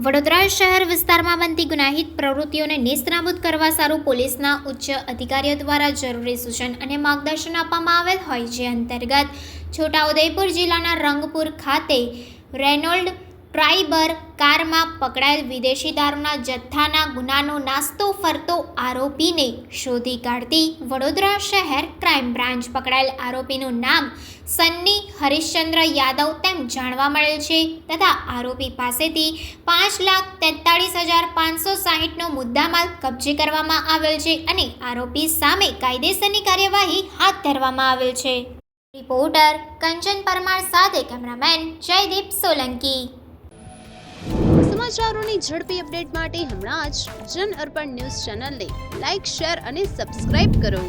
વડોદરા શહેર વિસ્તારમાં બનતી ગુનાહિત પ્રવૃત્તિઓને નેસ્તનાબૂદ કરવા સારું પોલીસના ઉચ્ચ અધિકારીઓ દ્વારા જરૂરી સૂચન અને માર્ગદર્શન આપવામાં આવેલ હોય, જે અંતર્ગત છોટાઉદેપુર જિલ્લાના રંગપુર ખાતે રેનોલ્ડ ટ્રાઇબર કારમાં પકડાયેલ વિદેશી દારૂના જથ્થાના ગુનાનો નાસ્તો ફરતો આરોપીને શોધી કાઢતી વડોદરા શહેર ક્રાઇમ બ્રાન્ચ પકડાયેલ આરોપીનું નામ સન્ની હરીશચંદ્ર યાદવ તેમ જાણવા મળેલ છે તથા આરોપી પાસેથી 5,43,560નો મુદ્દામાલ કબજે કરવામાં આવેલ છે અને આરોપી સામે કાયદેસરની કાર્યવાહી હાથ ધરવામાં આવેલ છે. રિપોર્ટર કંચન પરમાર સાથે કેમેરામેન જયદીપ સોલંકી. સમાચારોની ઝડપી અપડેટ માટે હમણાં જ જન અર્પણ ન્યૂઝ ચેનલને લાઇક, શેર અને સબસ્ક્રાઇબ કરો.